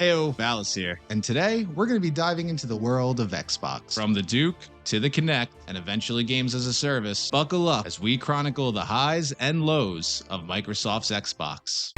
Heyo, Valis here, and today we're going to be diving into the world of Xbox. From the Duke to the Kinect, and eventually games as a service, buckle up as we chronicle the highs and lows of Microsoft's Xbox.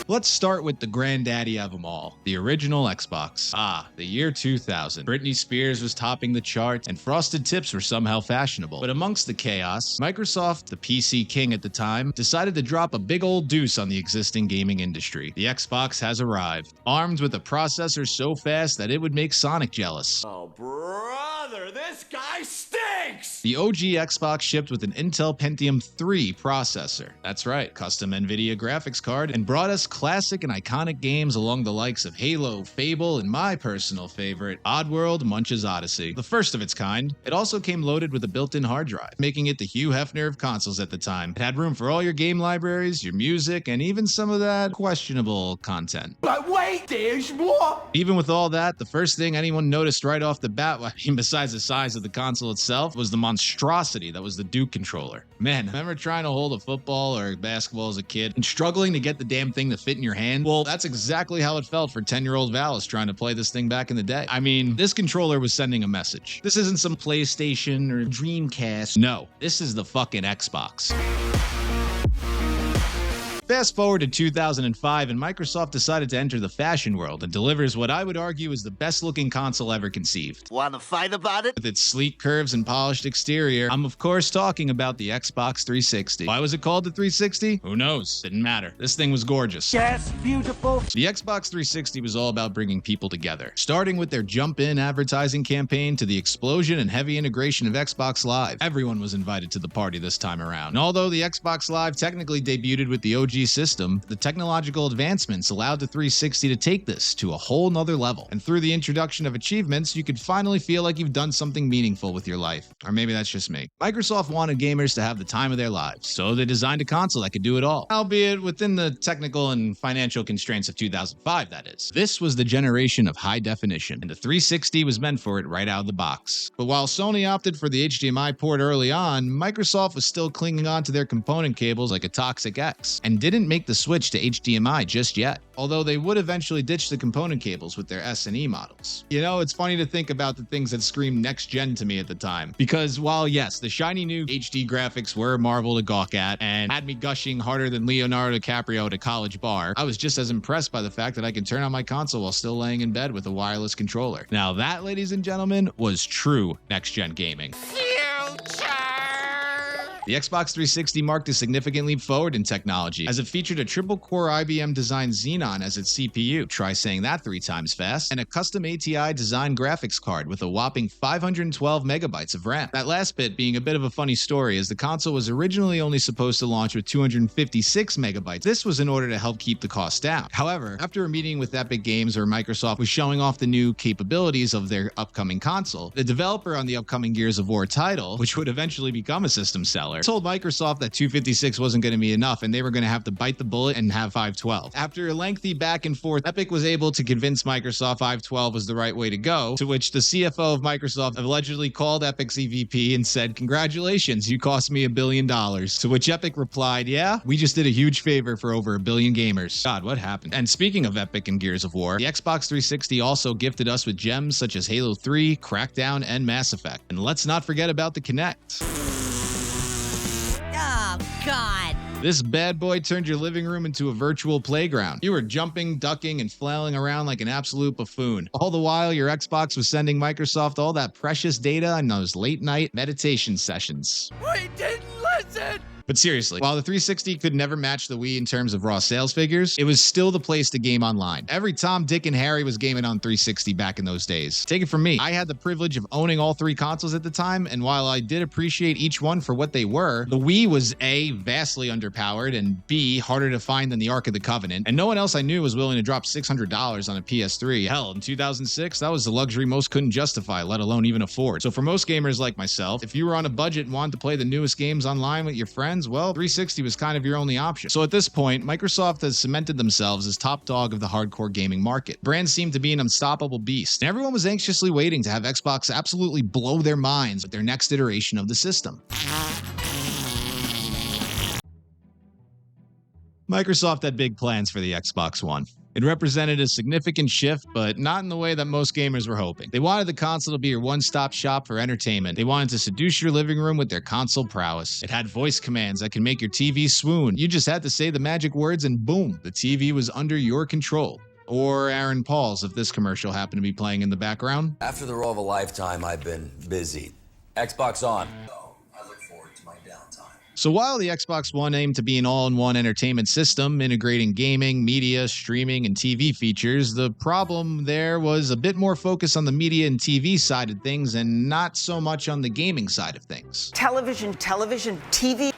Let's start with the granddaddy of them all, the original Xbox. The year 2000. Britney Spears was topping the charts, and frosted tips were somehow fashionable. But amongst the chaos, Microsoft, the PC king at the time, decided to drop a big old deuce on the existing gaming industry. The Xbox has arrived, armed with a processor so fast that it would make Sonic jealous. Oh, brother, this guy stinks! The OG Xbox shipped with an Intel Pentium 3 processor. That's right, custom NVIDIA graphics card, and brought us classic and iconic games along the likes of Halo, Fable, and my personal favorite, Oddworld Munch's Odyssey, the first of its kind. It also came loaded with a built-in hard drive, making it the Hugh Hefner of consoles at the time. It had room for all your game libraries, your music, and even some of that questionable content. But wait, there's more! Even with all that, the first thing anyone noticed right off the bat, besides the size of the console itself, was the monstrosity that was the Duke controller. Man, remember trying to hold a football or basketball as a kid and struggling to get the damn thing to fit in your hand? Well, that's exactly how it felt for 10-year-old Valis trying to play this thing back in the day. I mean, this controller was sending a message. This isn't some PlayStation or Dreamcast. No, this is the fucking Xbox. Fast forward to 2005, and Microsoft decided to enter the fashion world and delivers what I would argue is the best looking console ever conceived. Wanna fight about it? With its sleek curves and polished exterior, I'm of course talking about the Xbox 360. Why was it called the 360? Who knows? Didn't matter. This thing was gorgeous. Yes, beautiful. The Xbox 360 was all about bringing people together, starting with their jump-in advertising campaign to the explosion and heavy integration of Xbox Live. Everyone was invited to the party this time around. And although the Xbox Live technically debuted with the OG system, the technological advancements allowed the 360 to take this to a whole nother level. And through the introduction of achievements, you could finally feel like you've done something meaningful with your life. Or maybe that's just me. Microsoft wanted gamers to have the time of their lives, so they designed a console that could do it all. Albeit within the technical and financial constraints of 2005, that is. This was the generation of high definition, and the 360 was meant for it right out of the box. But while Sony opted for the HDMI port early on, Microsoft was still clinging on to their component cables like a Toxic X, and didn't make the switch to HDMI just yet, although they would eventually ditch the component cables with their S&E models. You know, it's funny to think about the things that screamed next gen to me at the time, because while yes, the shiny new HD graphics were a marvel to gawk at and had me gushing harder than Leonardo DiCaprio at a college bar, I was just as impressed by the fact that I could turn on my console while still laying in bed with a wireless controller. Now that, ladies and gentlemen, was true next gen gaming. The Xbox 360 marked a significant leap forward in technology, as it featured a triple-core IBM-designed Xenon as its CPU, try saying that 3 times fast, and a custom ATI-designed graphics card with a whopping 512 megabytes of RAM. That last bit being a bit of a funny story, as the console was originally only supposed to launch with 256 megabytes. This was in order to help keep the cost down. However, after a meeting with Epic Games, where Microsoft was showing off the new capabilities of their upcoming console, the developer on the upcoming Gears of War title, which would eventually become a system seller, told Microsoft that 256 wasn't going to be enough and they were going to have to bite the bullet and have 512. After a lengthy back and forth, Epic was able to convince Microsoft 512 was the right way to go, to which the CFO of Microsoft allegedly called Epic's EVP and said, "Congratulations, you cost me $1 billion." To which Epic replied, "Yeah, we just did a huge favor for over 1 billion gamers." God, what happened? And speaking of Epic and Gears of War, the Xbox 360 also gifted us with gems such as Halo 3, Crackdown, and Mass Effect. And let's not forget about the Kinect. Oh, God. This bad boy turned your living room into a virtual playground. You were jumping, ducking, and flailing around like an absolute buffoon. All the while, your Xbox was sending Microsoft all that precious data on those late-night meditation sessions. We didn't listen! But seriously, while the 360 could never match the Wii in terms of raw sales figures, it was still the place to game online. Every Tom, Dick, and Harry was gaming on 360 back in those days. Take it from me, I had the privilege of owning all 3 consoles at the time, and while I did appreciate each one for what they were, the Wii was A, vastly underpowered, and B, harder to find than the Ark of the Covenant, and no one else I knew was willing to drop $600 on a PS3. Hell, in 2006, that was the luxury most couldn't justify, let alone even afford. So for most gamers like myself, if you were on a budget and wanted to play the newest games online with your friends, well, 360 was kind of your only option. So at this point, Microsoft has cemented themselves as top dog of the hardcore gaming market. Brands seemed to be an unstoppable beast, and everyone was anxiously waiting to have Xbox absolutely blow their minds with their next iteration of the system. Microsoft had big plans for the Xbox One. It represented a significant shift, but not in the way that most gamers were hoping. They wanted the console to be your one-stop shop for entertainment. They wanted to seduce your living room with their console prowess. It had voice commands that can make your TV swoon. You just had to say the magic words and boom, the TV was under your control. Or Aaron Paul's if this commercial happened to be playing in the background. After the role of a lifetime, I've been busy. Xbox on. I look forward to my downtime. So while the Xbox One aimed to be an all-in-one entertainment system, integrating gaming, media, streaming, and TV features, the problem there was a bit more focus on the media and TV side of things and not so much on the gaming side of things. Television, TV.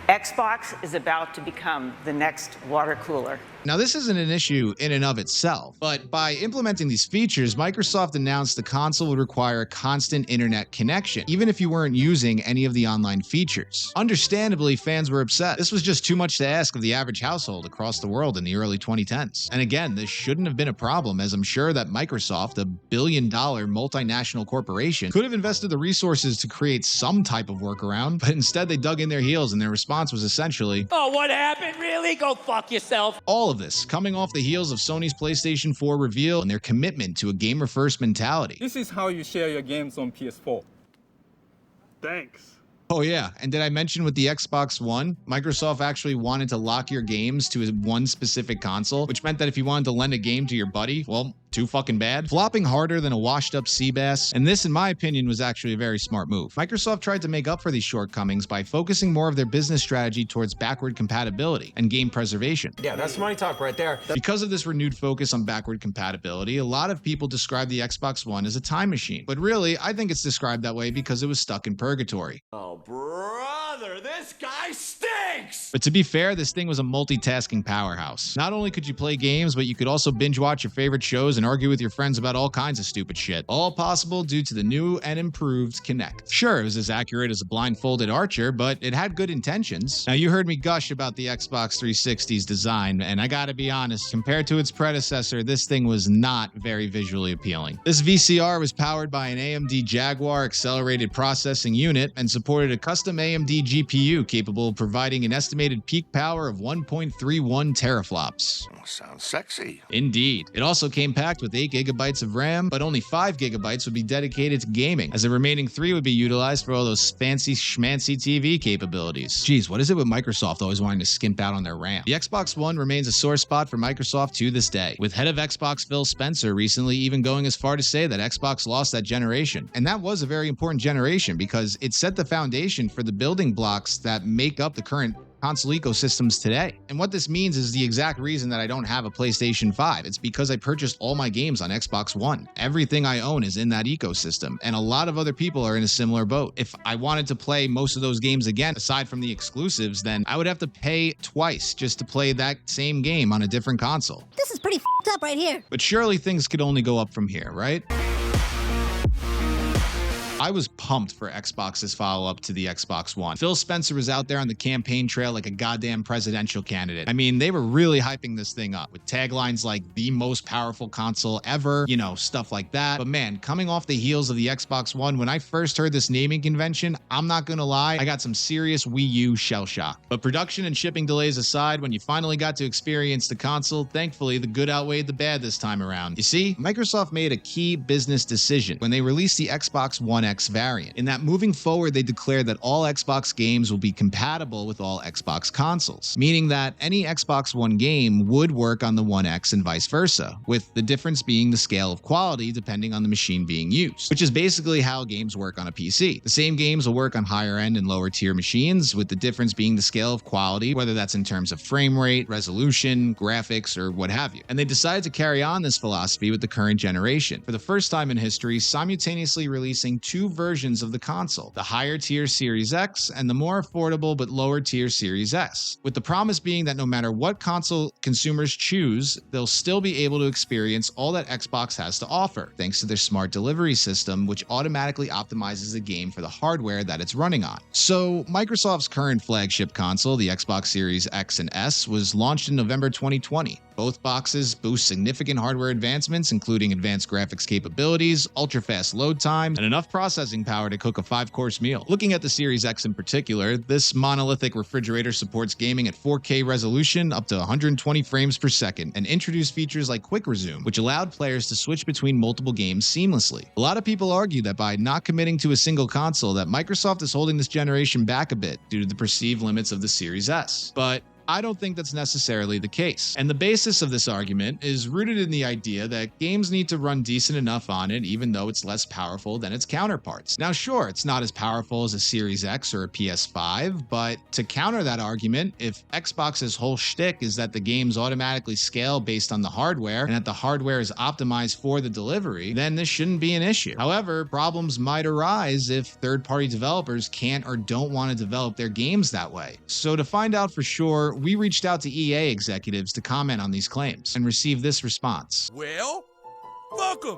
Xbox is about to become the next water cooler. Now, this isn't an issue in and of itself, but by implementing these features, Microsoft announced the console would require a constant internet connection, even if you weren't using any of the online features. Understandably, fans were upset. This was just too much to ask of the average household across the world in the early 2010s. And again, this shouldn't have been a problem, as I'm sure that Microsoft, a billion-dollar multinational corporation, could have invested the resources to create some type of workaround, but instead they dug in their heels and their response was essentially, "Oh, what happened? Really? Go fuck yourself." All of this coming off the heels of Sony's PlayStation 4 reveal and their commitment to a gamer-first mentality. This is how you share your games on PS4. Thanks. Oh yeah, and did I mention with the Xbox One, Microsoft actually wanted to lock your games to one specific console, which meant that if you wanted to lend a game to your buddy, well, too fucking bad. Flopping harder than a washed-up sea bass, and this, in my opinion, was actually a very smart move. Microsoft tried to make up for these shortcomings by focusing more of their business strategy towards backward compatibility and game preservation. Yeah, that's money talk right there. Because of this renewed focus on backward compatibility, a lot of people describe the Xbox One as a time machine. But really, I think it's described that way because it was stuck in purgatory. Oh, brother, this guy stinks! But to be fair, this thing was a multitasking powerhouse. Not only could you play games, but you could also binge watch your favorite shows and argue with your friends about all kinds of stupid shit. All possible due to the new and improved Kinect. Sure, it was as accurate as a blindfolded archer, but it had good intentions. Now, you heard me gush about the Xbox 360's design, and I gotta be honest, compared to its predecessor, this thing was not very visually appealing. This VCR was powered by an AMD Jaguar accelerated processing unit and supported a custom AMD GPU capable of providing an estimated peak power of 1.31 teraflops. Sounds sexy. Indeed. It also came packed with 8 gigabytes of RAM, but only 5 gigabytes would be dedicated to gaming, as the remaining 3 would be utilized for all those fancy schmancy TV capabilities. Geez, what is it with Microsoft always wanting to skimp out on their RAM? The Xbox One remains a sore spot for Microsoft to this day, with head of Xbox Phil Spencer recently even going as far to say that Xbox lost that generation. And that was a very important generation because it set the foundation for the building blocks that make up the current console ecosystems today. And what this means is the exact reason that I don't have a PlayStation 5. It's because I purchased all my games on Xbox One. Everything I own is in that ecosystem, and a lot of other people are in a similar boat. If I wanted to play most of those games again, aside from the exclusives, then I would have to pay twice just to play that same game on a different console. This is pretty f***ed up right here. But surely things could only go up from here, right? I was pumped for Xbox's follow-up to the Xbox One. Phil Spencer was out there on the campaign trail like a goddamn presidential candidate. I mean, they were really hyping this thing up with taglines like the most powerful console ever, you know, stuff like that. But man, coming off the heels of the Xbox One, when I first heard this naming convention, I'm not gonna lie, I got some serious Wii U shell shock. But production and shipping delays aside, when you finally got to experience the console, thankfully the good outweighed the bad this time around. You see, Microsoft made a key business decision when they released the Xbox One X variant, in that moving forward they declared that all Xbox games will be compatible with all Xbox consoles, meaning that any Xbox One game would work on the One X and vice versa, with the difference being the scale of quality depending on the machine being used, which is basically how games work on a PC. The same games will work on higher end and lower tier machines, with the difference being the scale of quality, whether that's in terms of frame rate, resolution, graphics, or what have you. And they decided to carry on this philosophy with the current generation, for the first time in history, simultaneously releasing two versions of the console, the higher tier Series X and the more affordable but lower tier Series S, with the promise being that no matter what console consumers choose, they'll still be able to experience all that Xbox has to offer, thanks to their smart delivery system, which automatically optimizes the game for the hardware that it's running on. So Microsoft's current flagship console, the Xbox Series X and S, was launched in November 2020. Both boxes boast significant hardware advancements, including advanced graphics capabilities, ultra-fast load times, and enough processing power to cook a 5-course meal. Looking at the Series X in particular, this monolithic refrigerator supports gaming at 4K resolution up to 120 frames per second, and introduced features like Quick Resume, which allowed players to switch between multiple games seamlessly. A lot of people argue that by not committing to a single console, that Microsoft is holding this generation back a bit due to the perceived limits of the Series S. But I don't think that's necessarily the case. And the basis of this argument is rooted in the idea that games need to run decent enough on it, even though it's less powerful than its counterparts. Now, sure, it's not as powerful as a Series X or a PS5, but to counter that argument, if Xbox's whole shtick is that the games automatically scale based on the hardware and that the hardware is optimized for the delivery, then this shouldn't be an issue. However, problems might arise if third-party developers can't or don't want to develop their games that way. So to find out for sure, we reached out to EA executives to comment on these claims and received this response. Well, fuck 'em,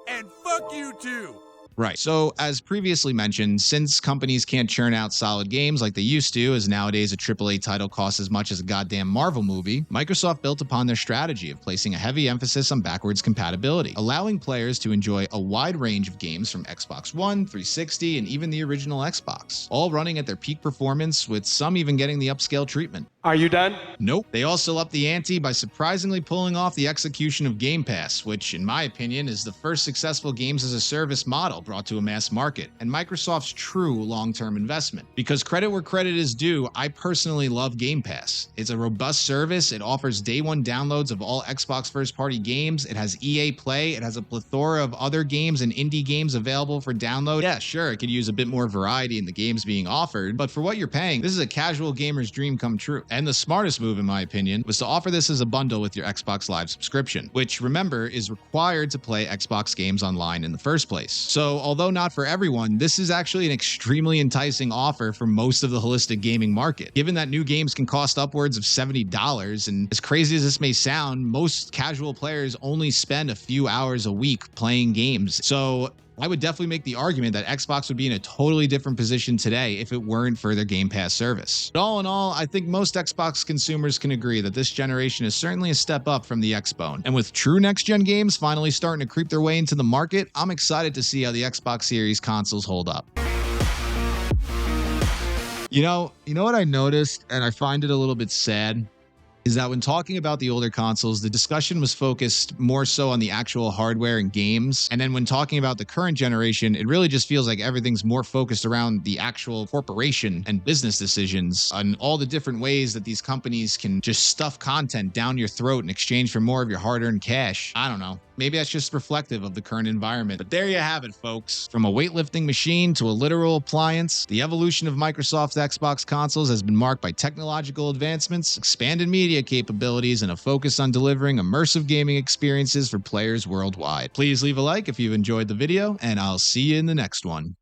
and fuck you too. Right. So, as previously mentioned, since companies can't churn out solid games like they used to, as nowadays a AAA title costs as much as a goddamn Marvel movie, Microsoft built upon their strategy of placing a heavy emphasis on backwards compatibility, allowing players to enjoy a wide range of games from Xbox One, 360, and even the original Xbox, all running at their peak performance, with some even getting the upscale treatment. Are you done? Nope. They also upped the ante by surprisingly pulling off the execution of Game Pass, which, in my opinion, is the first successful games-as-a-service model brought to a mass market, and Microsoft's true long-term investment. Because credit where credit is due, I personally love Game Pass. It's a robust service, it offers day-one downloads of all Xbox first-party games, it has EA Play, it has a plethora of other games and indie games available for download. Yeah, sure, it could use a bit more variety in the games being offered, but for what you're paying, this is a casual gamer's dream come true. And the smartest move, in my opinion, was to offer this as a bundle with your Xbox Live subscription, which, remember, is required to play Xbox games online in the first place. So, although not for everyone, this is actually an extremely enticing offer for most of the holistic gaming market, given that new games can cost upwards of $70, and as crazy as this may sound, most casual players only spend a few hours a week playing games. So, I would definitely make the argument that Xbox would be in a totally different position today if it weren't for their Game Pass service. But all in all, I think most Xbox consumers can agree that this generation is certainly a step up from the Xbone. And with true next-gen games finally starting to creep their way into the market, I'm excited to see how the Xbox Series consoles hold up. You know what I noticed, and I find it a little bit sad, is that when talking about the older consoles, the discussion was focused more so on the actual hardware and games. And then when talking about the current generation, it really just feels like everything's more focused around the actual corporation and business decisions and all the different ways that these companies can just stuff content down your throat in exchange for more of your hard-earned cash. I don't know. Maybe that's just reflective of the current environment. But there you have it, folks. From a weightlifting machine to a literal appliance, the evolution of Microsoft's Xbox consoles has been marked by technological advancements, expanded media capabilities, and a focus on delivering immersive gaming experiences for players worldwide. Please leave a like if you've enjoyed the video, and I'll see you in the next one.